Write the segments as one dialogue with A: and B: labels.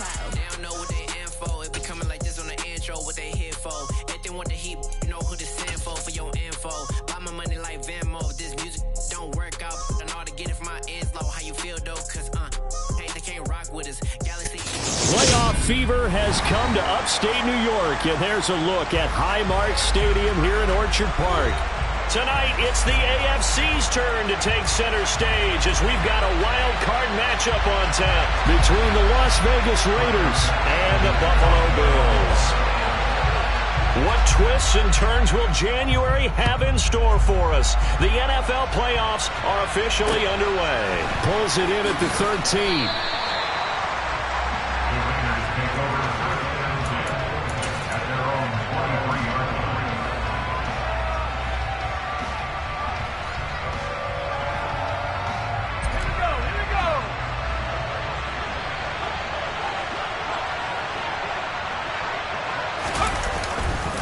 A: They don't know what they in for. It be coming like this on the intro, what they here for. If they want the heat, you know who to send for your info. Buy my money like Venmo. If this music don't work out, I know how to get it from my ends low. How you feel though? Cause hey, they can't rock with us. Galaxy.
B: Playoff fever has come to upstate New York, and there's a look at Highmark Stadium here in Orchard Park. Tonight, it's the AFC's turn to take center stage as we've got a wild card matchup on tap between the Las Vegas Raiders and the Buffalo Bills. What twists and turns will January have in store for us? The NFL playoffs are officially underway.
C: Pulls it in at the 13.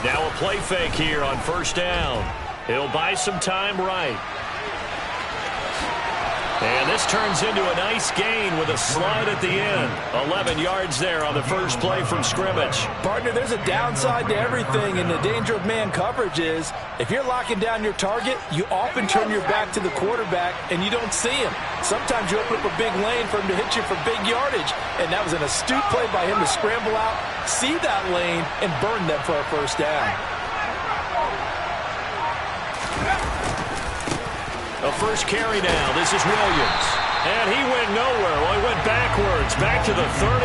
B: Now a play fake here on first down. He'll buy some time right. And this turns into a nice gain with a slide at the end. 11 yards there on the first play from scrimmage.
D: Partner, there's a downside to everything, and the danger of man coverage is if you're locking down your target, you often turn your back to the quarterback and you don't see him. Sometimes you open up a big lane for him to hit you for big yardage, and that was an astute play by him to scramble out, see that lane, and burn them for a first down.
B: A first carry now. This is Williams. And he went nowhere. Well, he went backwards, back to the 33.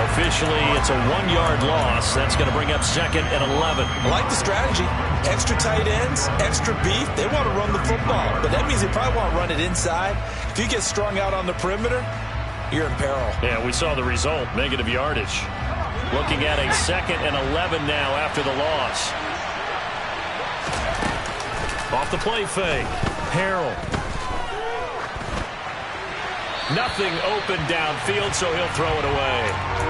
B: Officially, it's a 1-yard loss. That's going to bring up second and 11.
D: I like the strategy. Extra tight ends, extra beef. They want to run the football, but that means they probably want to run it inside. If you get strung out on the perimeter, you're in peril.
B: Yeah, we saw the result, negative yardage. Looking at a second and 11 now after the loss. Off the play fake. Harrell. Nothing open downfield, so he'll throw it away.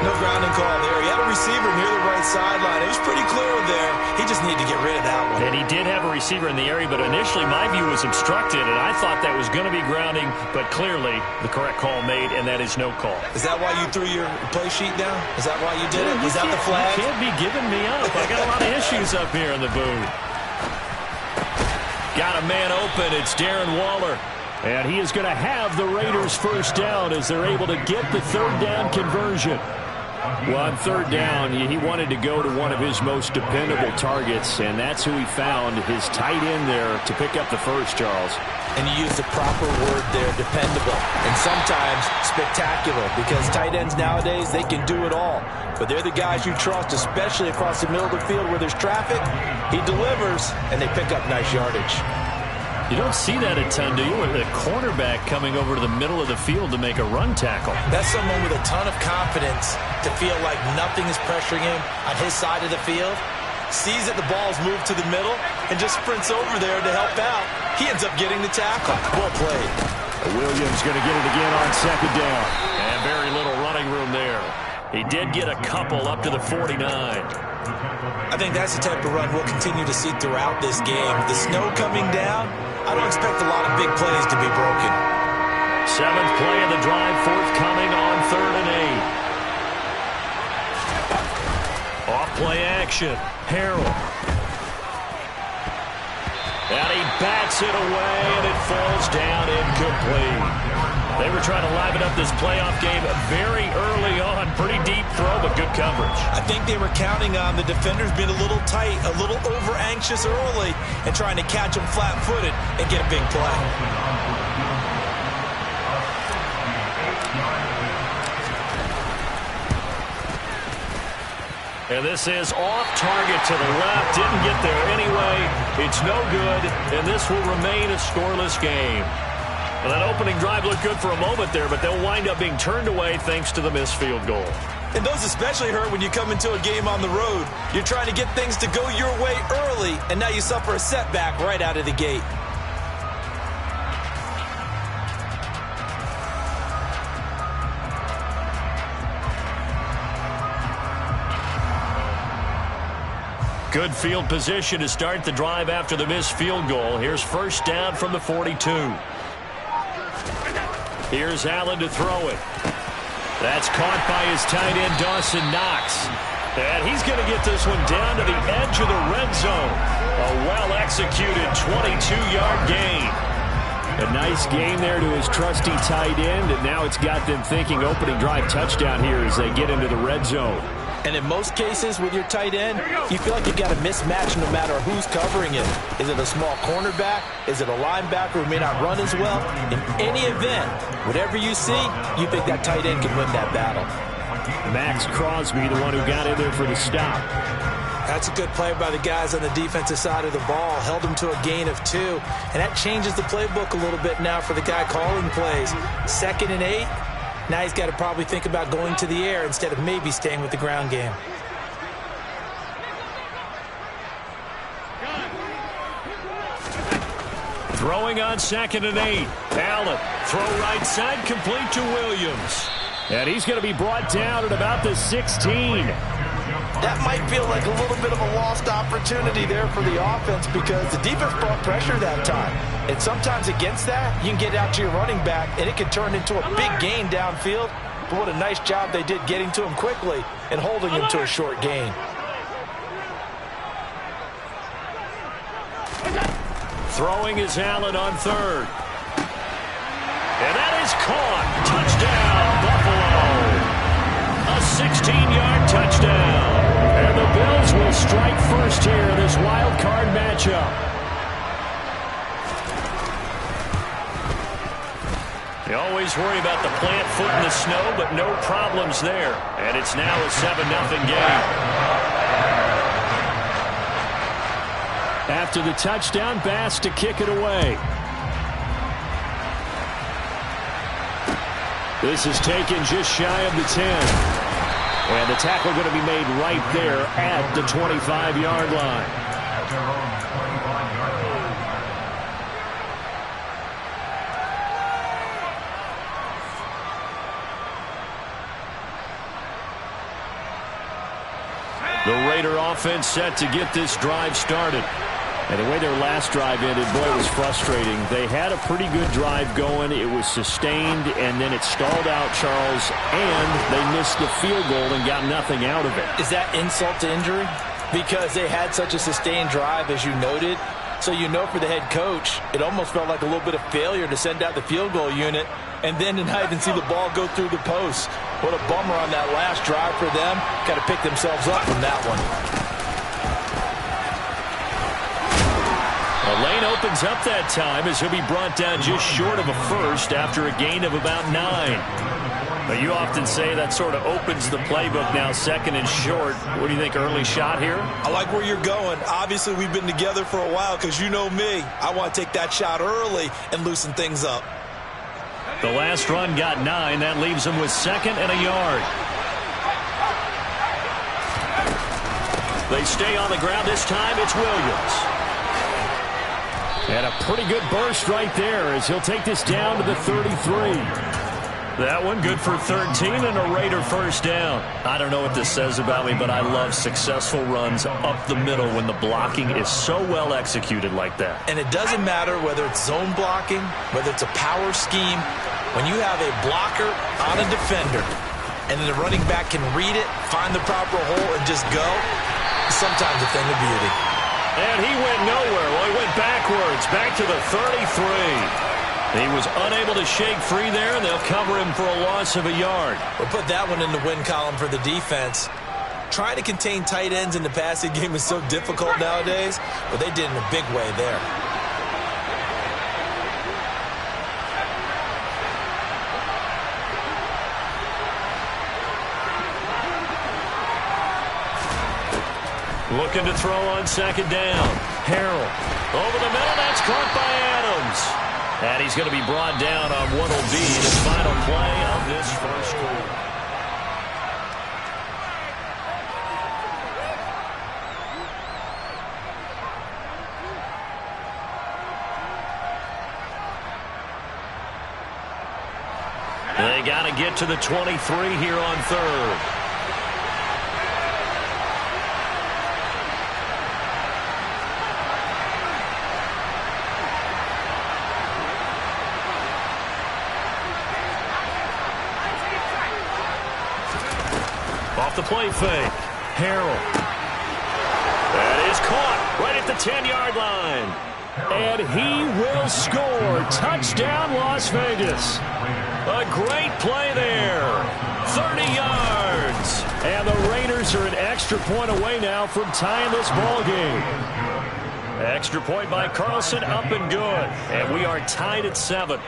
D: No grounding call there. He had a receiver near the right sideline. It was pretty clear there. He just needed to get rid of that one.
B: And he did have a receiver in the area, but initially my view was obstructed, and I thought that was going to be grounding, but clearly the correct call made, and that is no call.
D: Is that why you threw your play sheet down? Is that why you did it? Is that the flag?
B: You can't be giving me up. I got a lot of issues up here in the booth. Got a man open. It's Darren Waller. And he is going to have the Raiders first down as they're able to get the third down conversion. Well, on third down, he wanted to go to one of his most dependable targets, and that's who he found, his tight end there, to pick up the first, Charles.
D: And you use the proper word there, dependable, and sometimes spectacular, because tight ends nowadays, they can do it all. But they're the guys you trust, especially across the middle of the field where there's traffic. He delivers, and they pick up nice yardage.
B: You don't see that a ton, do you? With a cornerback coming over to the middle of the field to make a run tackle.
D: That's someone with a ton of confidence to feel like nothing is pressuring him on his side of the field. Sees that the ball's moved to the middle and just sprints over there to help out. He ends up getting the tackle. Well played.
B: Williams going to get it again on second down. And very little running room there. He did get a couple up to the 49.
D: I think that's the type of run we'll continue to see throughout this game. The snow coming down, I don't expect a lot of big plays to be broken.
B: Seventh play of the drive, forthcoming on 3rd and 8. Off play action. Harrell. And he bats it away, and it falls down incomplete. They were trying to liven up this playoff game very early on. Pretty deep throw, but good coverage.
D: I think they were counting on the defenders being a little tight, a little over-anxious early, and trying to catch them flat-footed and get a big play.
B: And this is off target to the left. Didn't get there anyway. It's no good, and this will remain a scoreless game. Well, that opening drive looked good for a moment there, but they'll wind up being turned away thanks to the missed field goal.
D: And those especially hurt when you come into a game on the road. You're trying to get things to go your way early, and now you suffer a setback right out of the gate.
B: Good field position to start the drive after the missed field goal. Here's first down from the 42. Here's Allen to throw it. That's caught by his tight end, Dawson Knox. And he's going to get this one down to the edge of the red zone. A well-executed 22-yard gain. A nice gain there to his trusty tight end, and now it's got them thinking opening drive touchdown here as they get into the red zone.
D: And in most cases with your tight end, you feel like you've got a mismatch no matter who's covering it. Is it a small cornerback? Is it a linebacker who may not run as well? In any event, whatever you see, you think that tight end can win that battle.
B: Max Crosby, the one who got in there for the stop.
D: That's a good play by the guys on the defensive side of the ball. Held him to a gain of 2. And that changes the playbook a little bit now for the guy calling plays. 2nd and 8. Now he's got to probably think about going to the air instead of maybe staying with the ground game.
B: Throwing on 2nd and 8. Allen, throw right side, complete to Williams. And he's going to be brought down at about the 16.
D: That might feel like a little bit of a lost opportunity there for the offense because the defense brought pressure that time. And sometimes against that, you can get out to your running back, and it can turn into a big gain downfield. But what a nice job they did getting to him quickly and holding him to a short gain.
B: Throwing is Allen on 3rd. And that is caught. Touchdown, Buffalo. A 16-yard touchdown. And the Bills will strike first here in this wild card matchup. You always worry about the plant foot in the snow, but no problems there. And it's now a 7-0 game. After the touchdown, Bass to kick it away. This is taken just shy of the 10. And the tackle going to be made right there at the 25-yard line. The Raider offense set to get this drive started. And the way their last drive ended, boy, it was frustrating. They had a pretty good drive going. It was sustained, and then it stalled out, Charles, and they missed the field goal and got nothing out of it.
D: Is that insult to injury? Because they had such a sustained drive, as you noted. So you know for the head coach, it almost felt like a little bit of failure to send out the field goal unit and then to not even see the ball go through the post. What a bummer on that last drive for them. Got to pick themselves up from that one.
B: The lane opens up that time as he'll be brought down just short of a first after a gain of about 9. But you often say that sort of opens the playbook now, 2nd and short. What do you think, early shot here?
D: I like where you're going. Obviously, we've been together for a while because you know me. I want to take that shot early and loosen things up.
B: The last run got 9. That leaves him with 2nd and a yard. They stay on the ground this time. It's Williams. And a pretty good burst right there as he'll take this down to the 33. That one good for 13 and a Raider first down. I don't know what this says about me, but I love successful runs up the middle when the blocking is so well executed like that.
D: And it doesn't matter whether it's zone blocking, whether it's a power scheme. When you have a blocker on a defender and then the running back can read it, find the proper hole, and just go, it's sometimes a thing of beauty.
B: And he went nowhere. Well, he went backwards, back to the 33. He was unable to shake free there, and they'll cover him for a loss of a yard.
D: We'll put that one in the win column for the defense. Trying to contain tight ends in the passing game is so difficult nowadays, but they did in a big way there.
B: Looking to throw on 2nd down. Harrell over the middle. That's caught by Adams. And he's going to be brought down on what will be the final play of this first quarter. They got to get to the 23 here on 3rd. Off the play fake. Harrell. That is caught right at the 10-yard line. And he will score. Touchdown, Las Vegas. A great play there. 30 yards. And the Raiders are an extra point away now from tying this ball game. Extra point by Carlson, up and good. And we are tied at 7.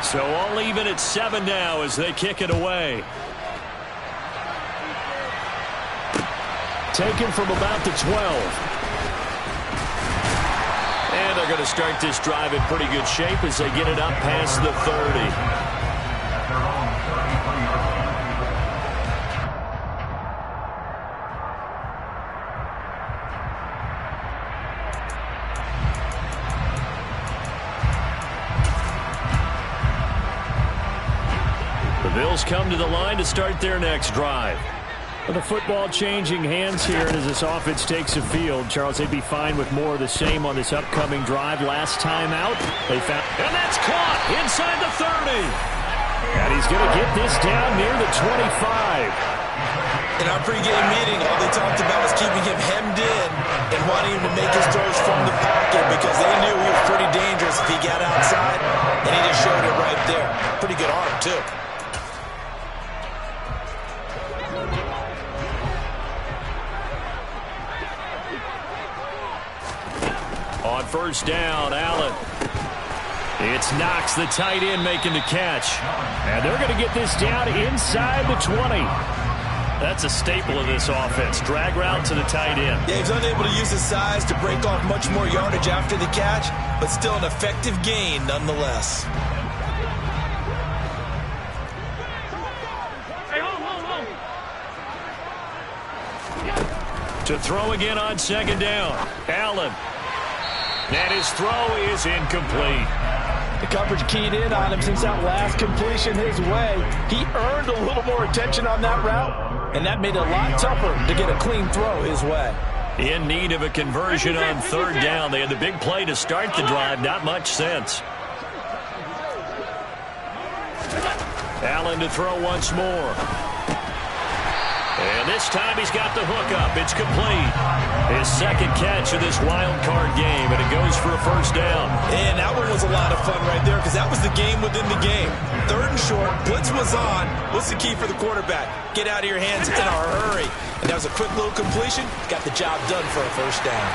B: So all even at 7 now as they kick it away. Taken from about the 12. And they're going to start this drive in pretty good shape as they get it up past the 30. Bills come to the line to start their next drive. With the football changing hands here as this offense takes the field, Charles, they'd be fine with more of the same on this upcoming drive. Last time out, they found... And that's caught inside the 30. And he's going to get this down near the 25.
D: In our pregame meeting, all they talked about was keeping him hemmed in and wanting him to make his throws from the pocket because they knew he was pretty dangerous if he got outside, and he just showed it right there. Pretty good arm, too.
B: On first down, Allen. It's Knox, the tight end, making the catch. And they're going to get this down inside the 20. That's a staple of this offense. Drag route to the tight end.
D: Yeah, he's unable to use his size to break off much more yardage after the catch, but still an effective gain nonetheless.
B: To throw again on second down. Allen. And his throw is incomplete.
D: The coverage keyed in on him since that last completion his way. He earned a little more attention on that route, and that made it a lot tougher to get a clean throw his way.
B: In need of a conversion on third down. They had the big play to start the drive. Not much sense. Allen to throw once more. And this time he's got the hook up. It's complete. His second catch of this wild card game, and it goes for a first down.
D: And that one was a lot of fun right there because that was the game within the game. Third and short, blitz was on. What's the key for the quarterback? Get out of your hands in a hurry. And that was a quick little completion. Got the job done for a first down.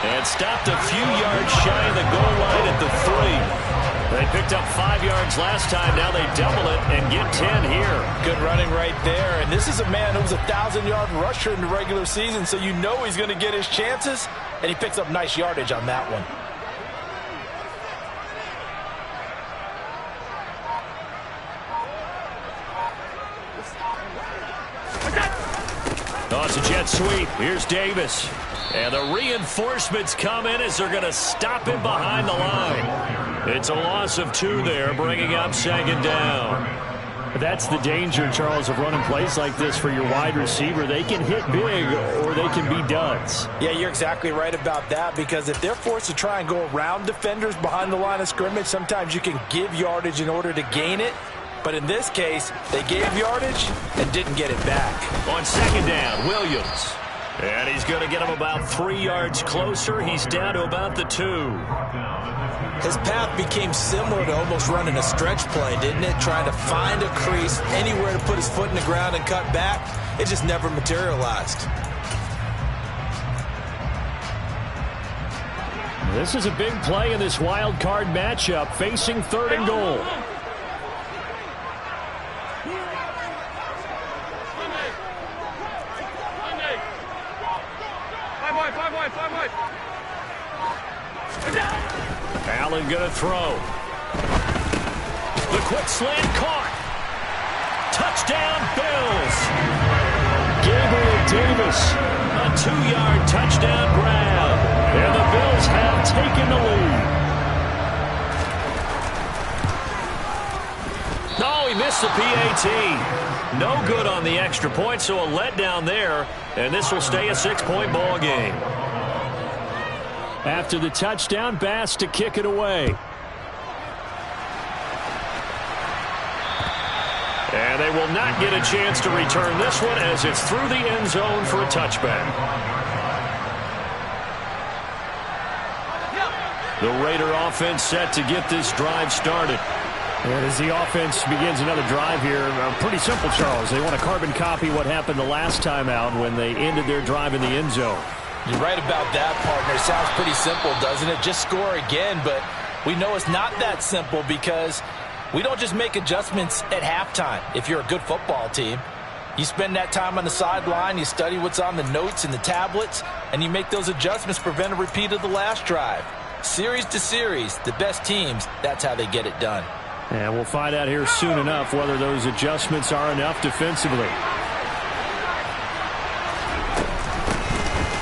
B: And stopped a few yards shy of the goal line at the 3. They picked up 5 yards last time. Now they double it and get 10 here.
D: Good running right there. And this is a man who was a 1,000-yard rusher in the regular season, so you know he's going to get his chances. And he picks up nice yardage on that one.
B: Oh, it's a jet sweep. Here's Davis. And the reinforcements come in as they're going to stop him behind the line. It's a loss of 2 there, bringing up second down. That's the danger, Charles, of running plays like this for your wide receiver. They can hit big or they can be duds.
D: Yeah, you're exactly right about that because if they're forced to try and go around defenders behind the line of scrimmage, sometimes you can give yardage in order to gain it. But in this case, they gave yardage and didn't get it back.
B: On second down, Williams. And he's going to get him about 3 yards closer. He's down to about the 2.
D: His path became similar to almost running a stretch play, didn't it? Trying to find a crease, anywhere to put his foot in the ground and cut back. It just never materialized.
B: This is a big play in this wild card matchup, facing third and goal. Allen going to throw. The quick slant caught. Touchdown, Bills. Gabriel Davis, a 2-yard touchdown grab. And the Bills have taken the lead. Oh, he missed the PAT. No good on the extra point, so a letdown there, and this will stay a 6-point ball game.
C: After the touchdown, Bass to kick it away.
B: And they will not get a chance to return this one as it's through the end zone for a touchback. The Raider offense set to get this drive started.
C: And as the offense begins another drive here, pretty simple, Charles. They want to carbon copy what happened the last time out when they ended their drive in the end zone.
D: You're right about that, partner. Sounds pretty simple, doesn't it? Just score again, but we know it's not that simple because we don't just make adjustments at halftime. If you're a good football team, you spend that time on the sideline, you study what's on the notes and the tablets, and you make those adjustments to prevent a repeat of the last drive. Series to series, the best teams, that's how they get it done.
C: And we'll find out here soon enough whether those adjustments are enough defensively.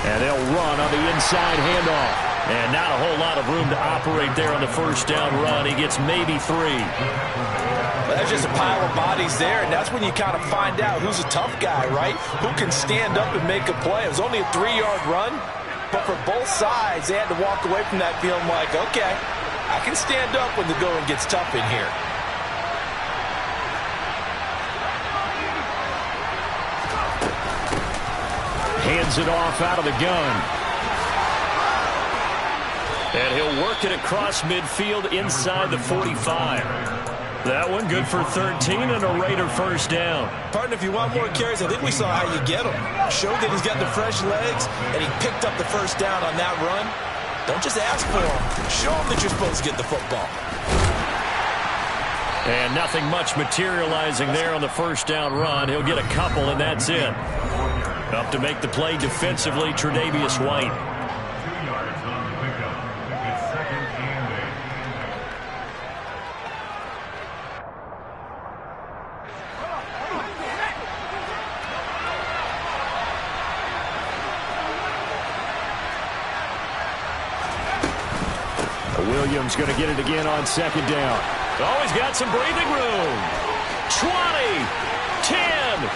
C: And they'll run on the inside handoff. And not a whole lot of room to operate there on the first down run. He gets maybe 3.
D: Well, that's just a pile of bodies there, and that's when you kind of find out who's a tough guy, right? Who can stand up and make a play. It was only a 3-yard run, but for both sides, they had to walk away from that feeling like, okay, I can stand up when the going gets tough in here.
C: Hands it off out of the gun.
B: And he'll work it across midfield inside the 45. That one good for 13 and a Raider first down.
D: Partner, if you want more carries, I think we saw how you get them. Showed that he's got the fresh legs, and he picked up the first down on that run. Don't just ask for him. Show him that you're supposed to get the football.
B: And nothing much materializing there on the first down run. He'll get a couple, and that's it. Up to make the play defensively, Tre'Davious White.
C: Williams going to get it again on second down.
B: Oh, he's got some breathing room. 20, 10,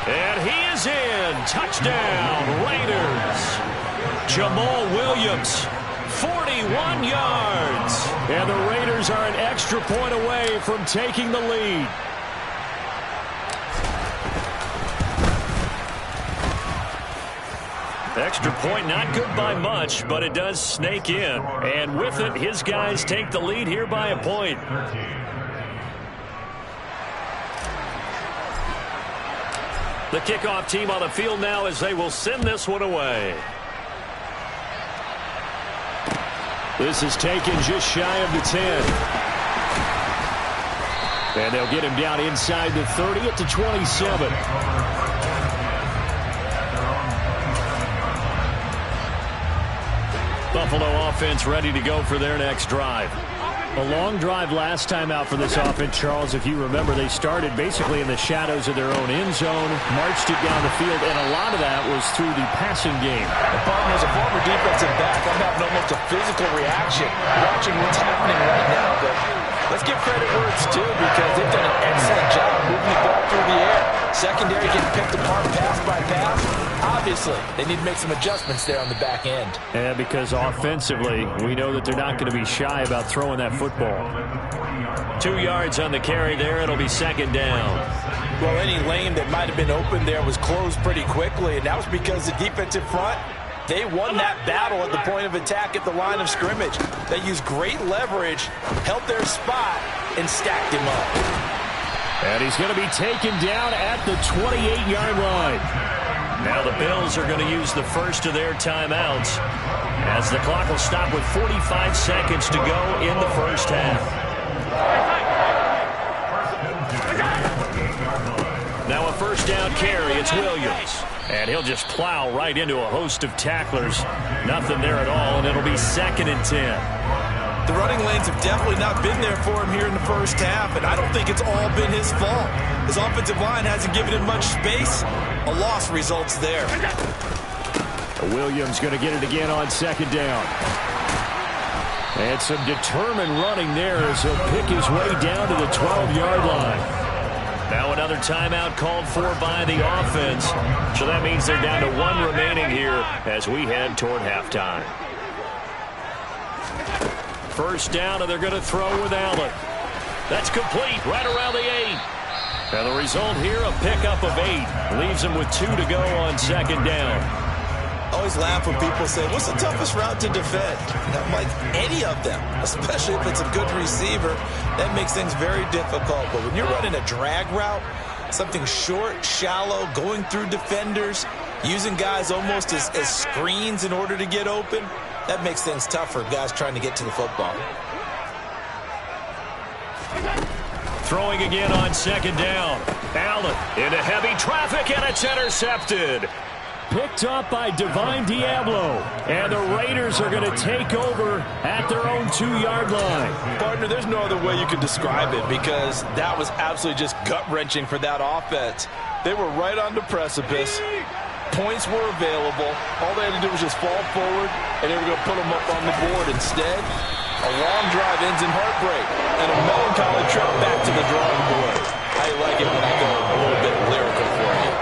B: and he is in. Touchdown, Raiders. Jamal Williams, 41 yards.
C: And the Raiders are an extra point away from taking the lead.
B: Extra point, not good by much, but it does snake in. And with it, his guys take the lead here by a point. The kickoff team on the field now as they will send this one away.
C: This is taken just shy of the 10. And they'll get him down inside the 30 at the 27.
B: Buffalo offense ready to go for their next drive.
C: A long drive last time out for this offense, Charles. If you remember, they started basically in the shadows of their own end zone, marched it down the field, and a lot of that was through the passing game.
D: And partner, as a former defensive back, I'm having almost a physical reaction watching what's happening right now. But let's give credit where it's due because they've done an excellent job moving the ball through the air. Secondary getting picked apart pass by pass. Obviously, they need to make some adjustments there on the back end.
C: Yeah, because offensively, we know that they're not going to be shy about throwing that football.
B: 2 yards on the carry there. It'll be second down.
D: Well, any lane that might have been open there was closed pretty quickly, and that was because the defensive front, they won that battle at the point of attack at the line of scrimmage. They used great leverage, held their spot, and stacked him up.
C: And he's going to be taken down at the 28-yard line.
B: Now the Bills are going to use the first of their timeouts as the clock will stop with 45 seconds to go in the first half. Now a first down carry. It's Williams. And he'll just plow right into a host of tacklers. Nothing there at all, and it'll be second and 10.
D: The running lanes have definitely not been there for him here in the first half, and I don't think it's all been his fault. His offensive line hasn't given him much space. A loss results there.
C: Williams going to get it again on second down. And some determined running there as he'll pick his way down to the 12-yard line. Now another timeout called for by the offense. So that means they're down to 1 remaining here as we head toward halftime. First down, and they're going to throw with Allen. That's complete right around the 8. And the result here, a pickup of 8. Leaves him with 2 to go on second down.
D: Always laugh when people say, what's the toughest route to defend? And I'm like, any of them, especially if it's a good receiver. That makes things very difficult. But when you're running a drag route, something short, shallow, going through defenders, using guys almost as screens in order to get open, that makes things tough for guys trying to get to the football.
C: Throwing again on second down. Allen into heavy traffic, and it's intercepted. Picked up by Divine Diablo. And the Raiders are going to take over at their own 2-yard line.
D: Partner, there's no other way you can describe it because that was absolutely just gut-wrenching for that offense. They were right on the precipice. Points were available. All they had to do was just fall forward, and they were going to put them up on the board. Instead, a long drive ends in heartbreak and a melancholy trip back to the drawing board. I like it when I go a little bit lyrical for you.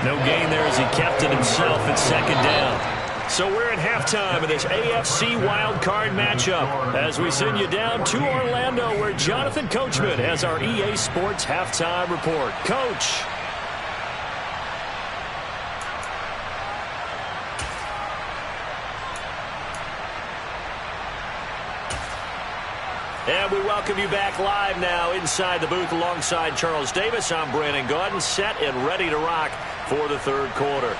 C: No gain there as he kept it himself at second down. So we're at halftime of this AFC wildcard matchup as we send you down to Orlando where Jonathan Coachman has our EA Sports halftime report. Coach. And we welcome you back live now inside the booth alongside Charles Davis. I'm Brandon Gaudin, set and ready to rock for the third quarter.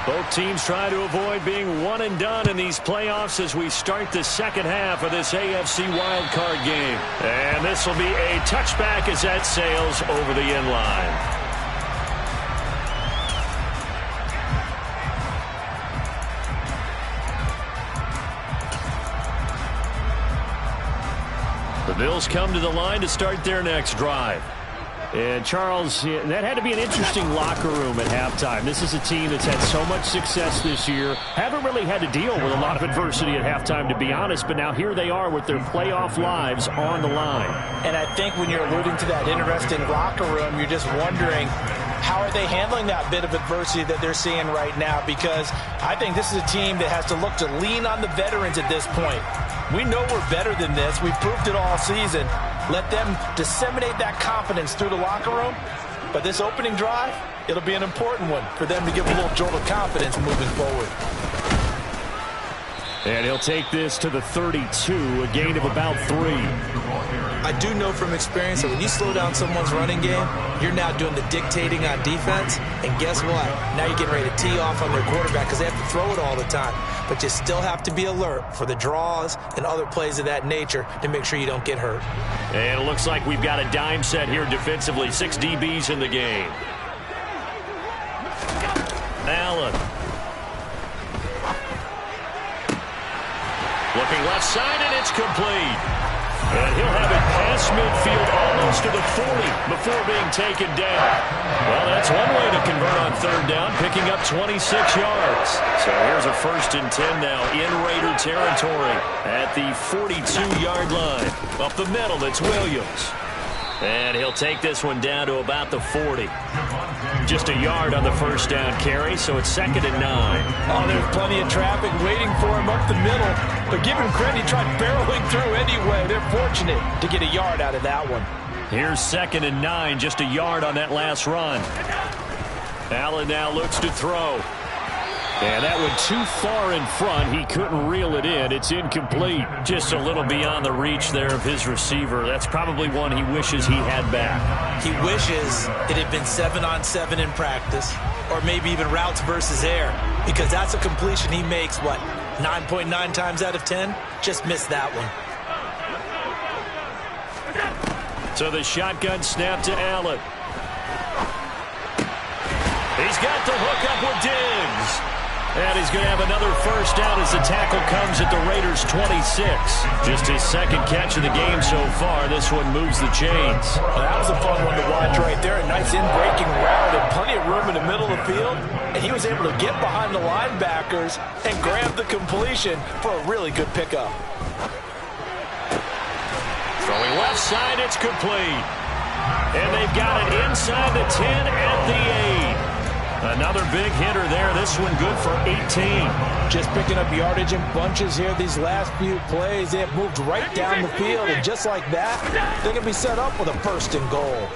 C: Both teams try to avoid being one and done in these playoffs as we start the second half of this AFC wildcard game. And this will be a touchback as that sails over the end line. The Bills come to the line to start their next drive. And, Charles, that had to be an interesting locker room at halftime. This is a team that's had so much success this year. Haven't really had to deal with a lot of adversity at halftime, to be honest. But now here they are with their playoff lives on the line.
D: And I think when you're alluding to that interesting locker room, you're just wondering, how are they handling that bit of adversity that they're seeing right now? Because I think this is a team that has to look to lean on the veterans at this point. We know we're better than this. We've proved it all season. Let them disseminate that confidence through the locker room. But this opening drive, it'll be an important one for them to give a little jolt of confidence moving forward.
C: And he'll take this to the 32, a gain of about 3.
D: I do know from experience that when you slow down someone's running game, you're now doing the dictating on defense. And guess what? Now you're getting ready to tee off on their quarterback because they have to throw it all the time. But you still have to be alert for the draws and other plays of that nature to make sure you don't get hurt.
C: And it looks like we've got a dime set here defensively. 6 DBs in the game. Allen. Looking left side, and it's complete. And he'll have it past midfield almost to the 40 before being taken down. Well, that's one way to convert on third down, picking up 26 yards. So here's a 1st and 10 now in Raider territory at the 42-yard line. Up the middle, it's Williams. And he'll take this one down to about the 40. Just a yard on the first down carry, so it's 2nd and 9.
D: Oh, there's plenty of traffic waiting for him up the middle. But give him credit, he tried barreling through anyway. They're fortunate to get a yard out of that one.
C: Here's 2nd and 9, just a yard on that last run. Allen now looks to throw. And that went too far in front. He couldn't reel it in. It's incomplete. Just a little beyond the reach there of his receiver. That's probably one he wishes he had back.
D: He wishes it had been 7-on-7 in practice, or maybe even routes versus air, because that's a completion he makes, 9.9 times out of 10? Just missed that one.
C: So the shotgun snap to Allen. He's got the hook up with Diggs.
B: And he's going to have another first down as the tackle comes at the Raiders' 26. Just his second catch of the game so far. This one moves the chains.
D: Well, that was a fun one to watch right there. A nice in-breaking route and plenty of room in the middle of the field. And he was able to get behind the linebackers and grab the completion for a really good pickup.
B: Throwing left side, it's complete. And they've got it inside the 10 at the 8. Another big hitter there. This one good for 18.
D: Just picking up yardage in bunches here these last few plays. They have moved right down the field, and just like that, they're going to be set up with a first and goal.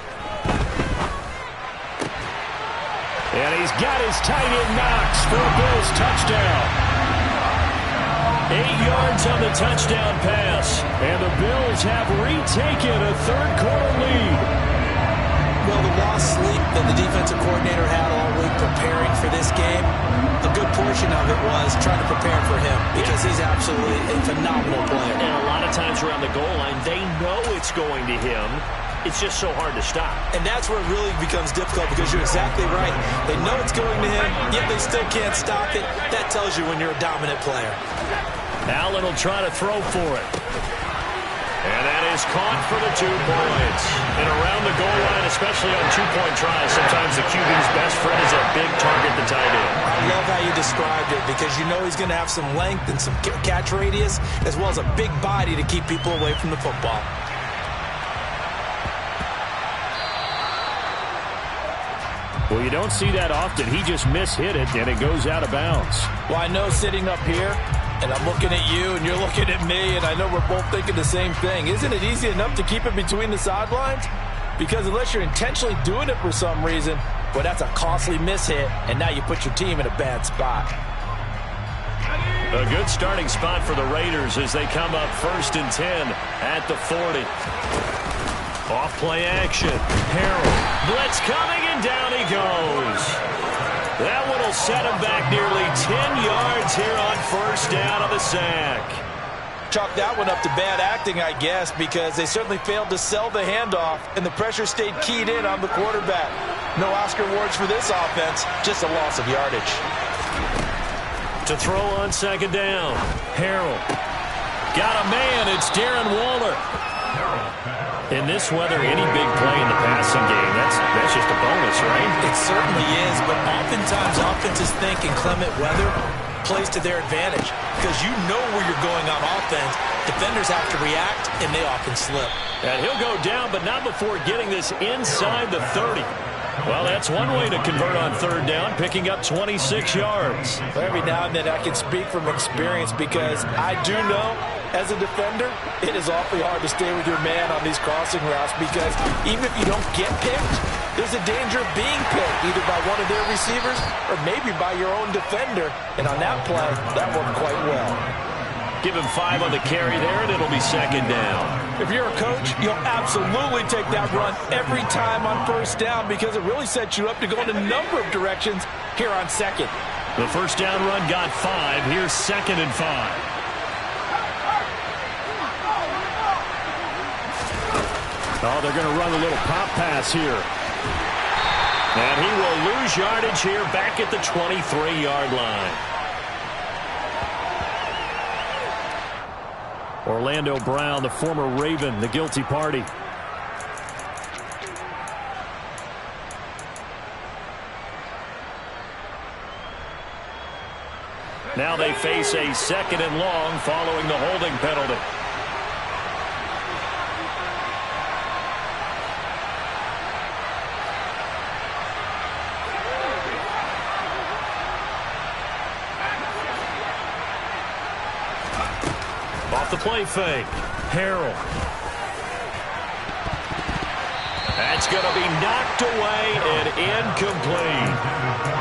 B: And he's got his tight end Knox for a Bills touchdown. 8 yards on the touchdown pass. And the Bills have retaken a third-quarter lead.
D: Well, the lost sleep that the defensive coordinator had all week preparing for this game, a good portion of it was trying to prepare for him because he's absolutely a phenomenal player.
B: And a lot of times around the goal line, they know it's going to him. It's just so hard to stop.
D: And that's where it really becomes difficult because you're exactly right. They know it's going to him, yet they still can't stop it. That tells you when you're a dominant player.
B: Allen will try to throw for it. And that is caught for the 2 points. And around the goal line, especially on two-point tries, sometimes the QB's best friend is a big target, the tight end.
D: I love how you described it because you know he's going to have some length and some catch radius as well as a big body to keep people away from the football.
B: Well, you don't see that often. He just mishit it, and it goes out of bounds.
D: Well, I know sitting up here, and I'm looking at you, and you're looking at me, and I know we're both thinking the same thing. Isn't it easy enough to keep it between the sidelines? Because unless you're intentionally doing it for some reason, well, that's a costly mishit, and now you put your team in a bad spot.
B: A good starting spot for the Raiders as they come up 1st and 10 at the 40. Off play action. Harrell. Blitz coming, and down he goes. That one will set him back nearly 10 yards here on first down of the sack.
D: Chalk that one up to bad acting, I guess, because they certainly failed to sell the handoff, and the pressure stayed keyed in on the quarterback. No Oscar awards for this offense, just a loss of yardage.
B: To throw on 2nd down. Harrell. Got a man. It's Darren Waller. In this weather, any big play in the passing game, that's just a bonus, right?
D: It certainly is, but oftentimes offenses think inclement weather plays to their advantage because you know where you're going on offense. Defenders have to react, and they often slip.
B: And he'll go down, but not before getting this inside the 30. Well, that's one way to convert on 3rd down, picking up 26 yards.
D: Every now and then I can speak from experience because I do know, as a defender, it is awfully hard to stay with your man on these crossing routes because even if you don't get picked, there's a danger of being picked either by one of their receivers or maybe by your own defender. And on that play, that worked quite well.
B: Give him 5 on the carry there, and it'll be 2nd down.
D: If you're a coach, you'll absolutely take that run every time on 1st down because it really sets you up to go in a number of directions here on 2nd.
B: The 1st down run got 5. Here's 2nd and 5. Oh, they're going to run a little pop pass here. And he will lose yardage here back at the 23-yard line. Orlando Brown, the former Raven, the guilty party. Now they face a 2nd and long following the holding penalty. Off the play fake. Harrell. That's going to be knocked away and incomplete.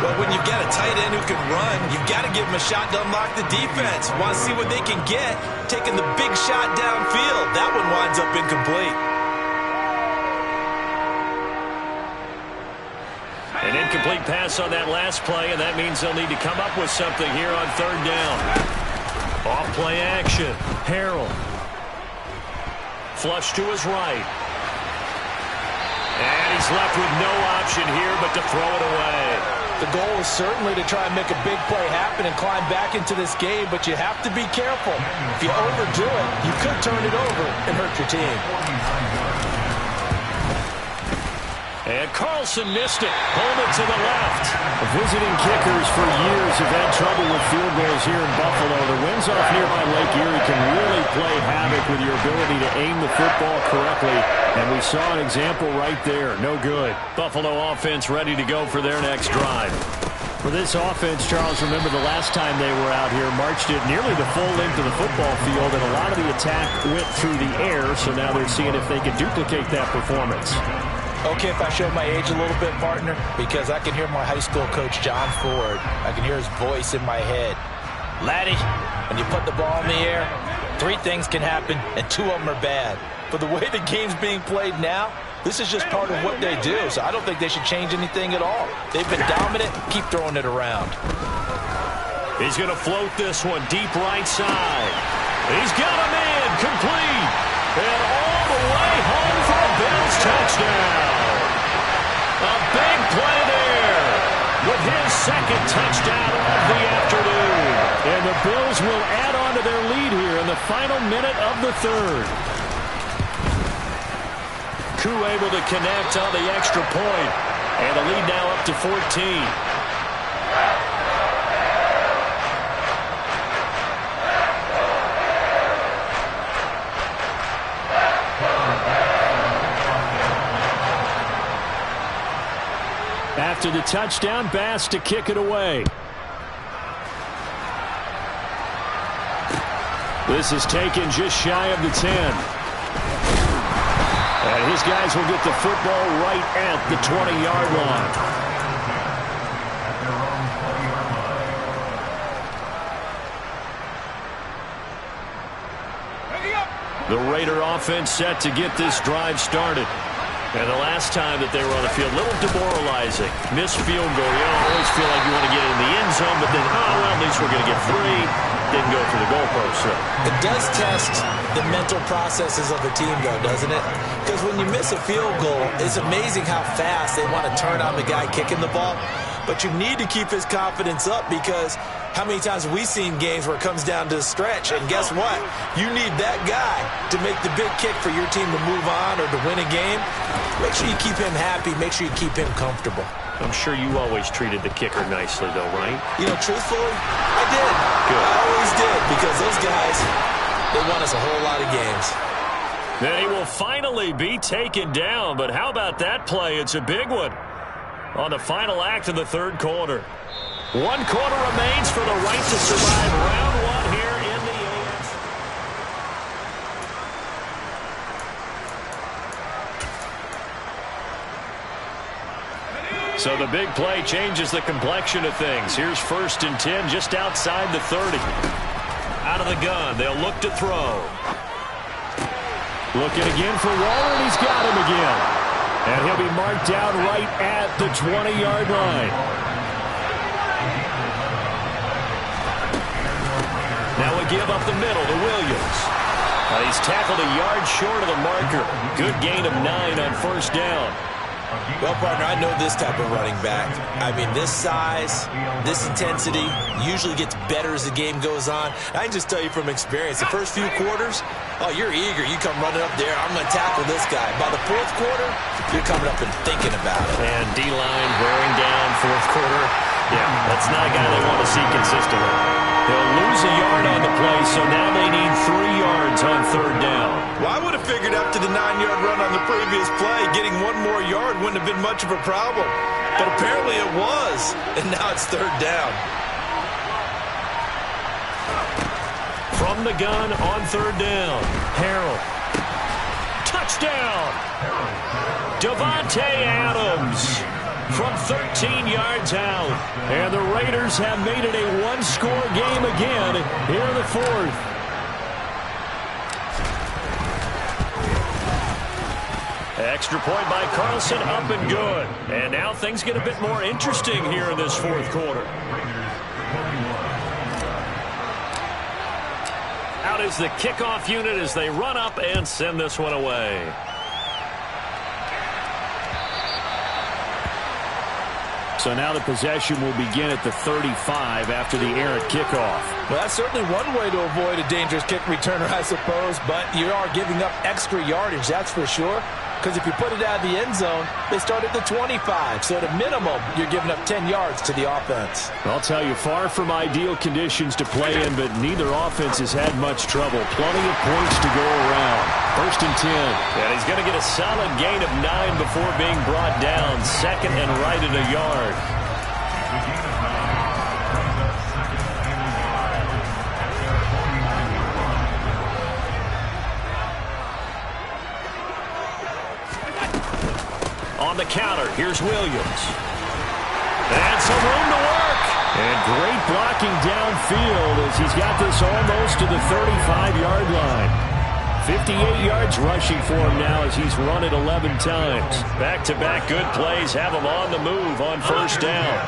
D: Well, when you've got a tight end who can run, you've got to give him a shot to unlock the defense. Want to see what they can get, taking the big shot downfield. That one winds up incomplete.
B: An incomplete pass on that last play, and that means they'll need to come up with something here on 3rd down. Off play action. Harrell. Flush to his right. And he's left with no option here but to throw it away.
D: The goal is certainly to try and make a big play happen and climb back into this game, but you have to be careful. If you overdo it, you could turn it over and hurt your team.
C: And Carlson missed it. Pulled it to the left.
B: Visiting kickers for years have had trouble with field goals here in Buffalo. The winds off nearby Lake Erie can really play havoc with your ability to aim the football correctly. And we saw an example right there. No good.
C: Buffalo offense ready to go for their next drive.
B: For this offense, Charles, remember the last time they were out here, marched it nearly the full length of the football field, and a lot of the attack went through the air, so now they're seeing if they can duplicate that performance.
D: Okay, if I show my age a little bit, partner, because I can hear my high school coach, John Ford. I can hear his voice in my head. Laddie, when you put the ball in the air, 3 things can happen, and 2 of them are bad. But the way the game's being played now, this is just part of what they do, so I don't think they should change anything at all. They've been dominant. Keep throwing it around.
C: He's going to float this one deep right side. He's got a man complete. And all the way home for a Bills touchdown. A big play there with his second touchdown of the afternoon.
B: And the Bills will add on to their lead here in the final minute of the third.
C: Koo able to connect on the extra point. And the lead now up to 14.
B: After the touchdown, Bass to kick it away. This is taken just shy of the 10. And his guys will get the football right at the 20-yard line.
C: The Raider offense set to get this drive started. And the last time that they were on the field, a little demoralizing. Missed field goal. You don't always feel like you want to get in the end zone, but then, well, at least we're going to get 3. Didn't go for the goalpost. So.
D: It does test the mental processes of a team, though, doesn't it? Because when you miss a field goal, it's amazing how fast they want to turn on the guy kicking the ball. But you need to keep his confidence up, because how many times have we seen games where it comes down to a stretch? And guess what? You need that guy to make the big kick for your team to move on or to win a game. Make sure you keep him happy. Make sure you keep him comfortable.
C: I'm sure you always treated the kicker nicely, though, right?
D: You know, truthfully, I did.
C: Good.
D: I always did, because those guys, they won us a whole lot of games.
C: Then he will finally be taken down, but how about that play? It's a big one on the final act of the third quarter. 1 quarter remains for the right to survive round 1 here in the AFC. So the big play changes the complexion of things. Here's 1st and 10 just outside the 30. Out of the gun, they'll look to throw.
B: Looking again for Waller, and he's got him again. And he'll be marked down right at the 20-yard line.
C: Now a give up the middle to Williams. He's tackled a yard short of the marker. Good gain of 9 on 1st down.
D: Well, partner, I know this type of running back. I mean, this size, this intensity usually gets better as the game goes on. I can just tell you from experience, the first few quarters, oh, you're eager. You come running up there, I'm going to tackle this guy. By the 4th quarter, you're coming up and thinking about it.
C: And D-line wearing down 4th quarter. Yeah, that's not a guy they want to see consistently. They'll lose a yard on the play, so now they need 3 yards on 3rd down.
D: Well, I would have figured after the 9-yard run on the previous play, getting 1 more yard wouldn't have been much of a problem. But apparently it was, and now it's 3rd down.
C: From the gun on 3rd down, Harrell. Touchdown! Davante Adams from 13 yards out.
B: And the Raiders have made it a 1-score game again here in the 4th.
C: Extra point by Carlson, up and good. And now things get a bit more interesting here in this 4th quarter. Out is the kickoff unit as they run up and send this one away.
B: So now the possession will begin at the 35 after the errant kickoff.
D: Well, that's certainly one way to avoid a dangerous kick returner, I suppose, but you are giving up extra yardage, that's for sure. Because if you put it out of the end zone, they start at the 25. So at a minimum, you're giving up 10 yards to the offense.
B: I'll tell you, far from ideal conditions to play in, but neither offense has had much trouble. Plenty of points to go around. 1st and 10. And he's going to get a solid gain of 9 before being brought down. 2nd and right at a yard. On the counter, here's Williams. And some room to work. And great blocking downfield as he's got this almost to the 35-yard line. 58 yards rushing for him now as he's run it 11 times. Back-to-back good plays have him on the move on 1st down.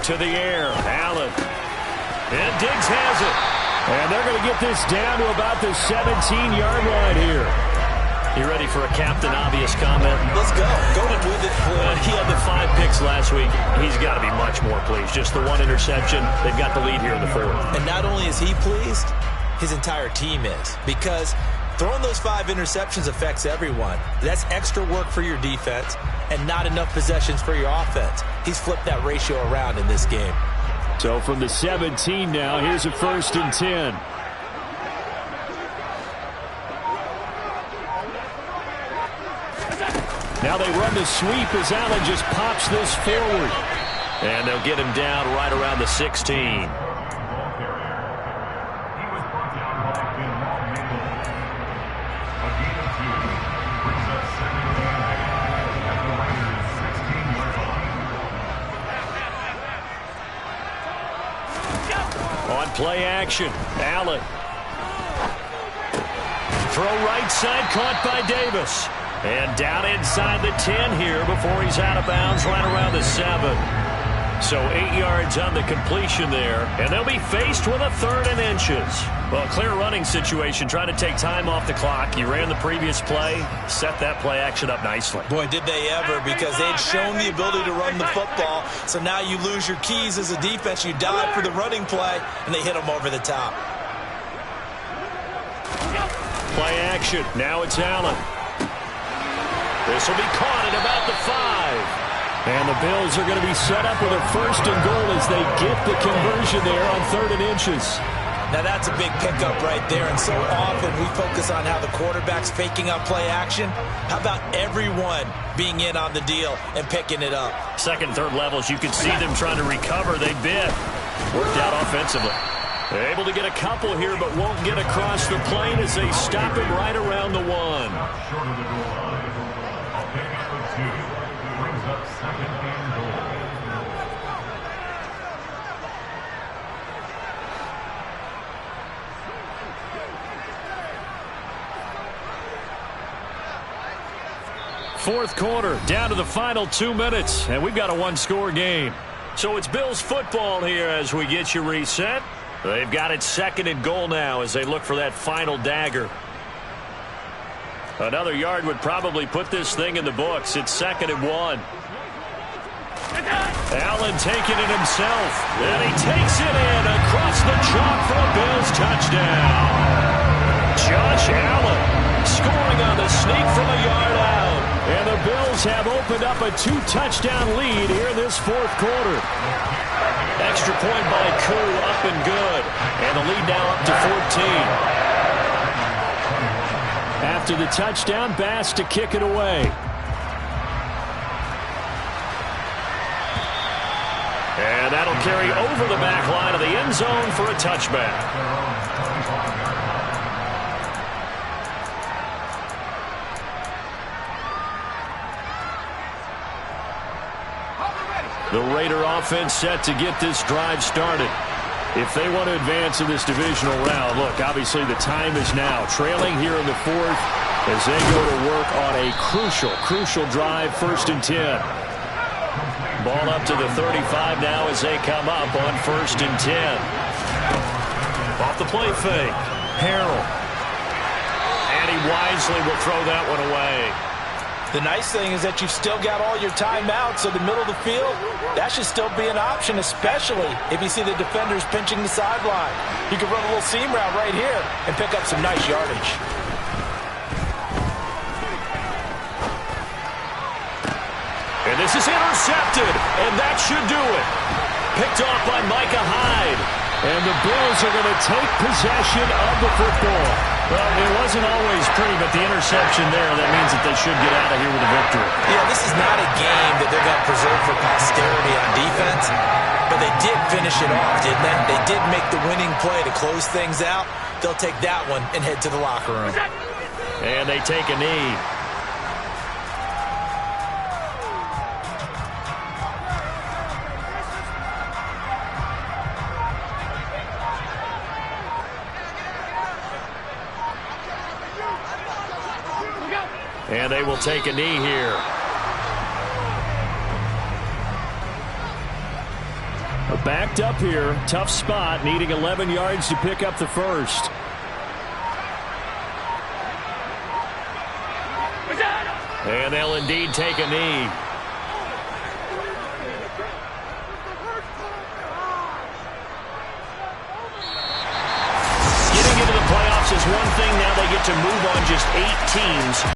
B: To the air, Allen. And Diggs has it. And they're going to get this down to about the 17-yard line here. You ready for a Captain Obvious comment?
D: Let's go. Go with it.
B: He had the 5 picks last week. He's got to be much more pleased. Just the 1 interception. They've got the lead here in the 4th.
D: And not only is he pleased, his entire team is. Because throwing those 5 interceptions affects everyone. That's extra work for your defense and not enough possessions for your offense. He's flipped that ratio around in this game.
B: So from the 17 now, here's a 1st and 10. Now they run the sweep as Allen just pops this forward. And they'll get him down right around the 16. On play action, Allen. Throw right side, caught by Davis. And down inside the 10 here before he's out of bounds right around the 7. So 8 yards on the completion there. And they'll be faced with a 3rd and inches. Well, clear running situation. Trying to take time off the clock. You ran the previous play. Set that play action up nicely.
D: Boy, did they ever, because they'd shown the ability to run the football. So now you lose your keys as a defense. You dive for the running play, and they hit them over the top.
B: Play action. Now it's Allen. This will be caught at about the 5. And the Bills are going to be set up with a 1st and goal as they get the conversion there on 3rd and inches.
D: Now that's a big pickup right there, and so often we focus on how the quarterback's faking up play action. How about everyone being in on the deal and picking it up?
B: 2nd and 3rd levels, you can see them trying to recover. They bit. Worked out offensively. They're able to get a couple here, but won't get across the plane as they stop him right around the 1. Fourth quarter, down to the final 2 minutes, and we've got a 1-score game. So it's Bills football here as we get you reset. They've got it 2nd and goal now as they look for that final dagger. Another yard would probably put this thing in the books. It's 2nd and 1. Allen taking it himself, and he takes it in across the chalk for a Bills touchdown. Josh Allen scoring on the sneak from a yard out. And the Bills have opened up a 2-touchdown lead here in this 4th quarter. Extra point by Koo, up and good. And the lead now up to 14. After the touchdown, Bass to kick it away. And that'll carry over the back line of the end zone for a touchback. The Raider offense set to get this drive started. If they want to advance in this divisional round, look, obviously the time is now. Trailing here in the 4th as they go to work on a crucial drive, 1st and 10. Ball up to the 35 now as they come up on 1st and 10. Off the play fake. Harrell. And he wisely will throw that one away.
D: The nice thing is that you've still got all your timeouts, so the middle of the field, that should still be an option, especially if you see the defenders pinching the sideline. You can run a little seam route right here and pick up some nice yardage.
C: And this is intercepted, and that should do it. Picked off by Micah Hyde.
B: And the Bills are going to take possession of the football.
C: Well, it wasn't always pretty, but the interception there, that means that they should get out of here with a victory.
D: Yeah, this is not a game that they're going to preserve for posterity on defense, but they did finish it off, didn't they? They did make the winning play to close things out. They'll take that one and head to the locker room.
C: And they take a knee. And they will take a knee here.
B: Backed up here. Tough spot. Needing 11 yards to pick up the first.
C: And they'll indeed take a knee. Getting into the playoffs is one thing. Now they get to move on just 8 teams.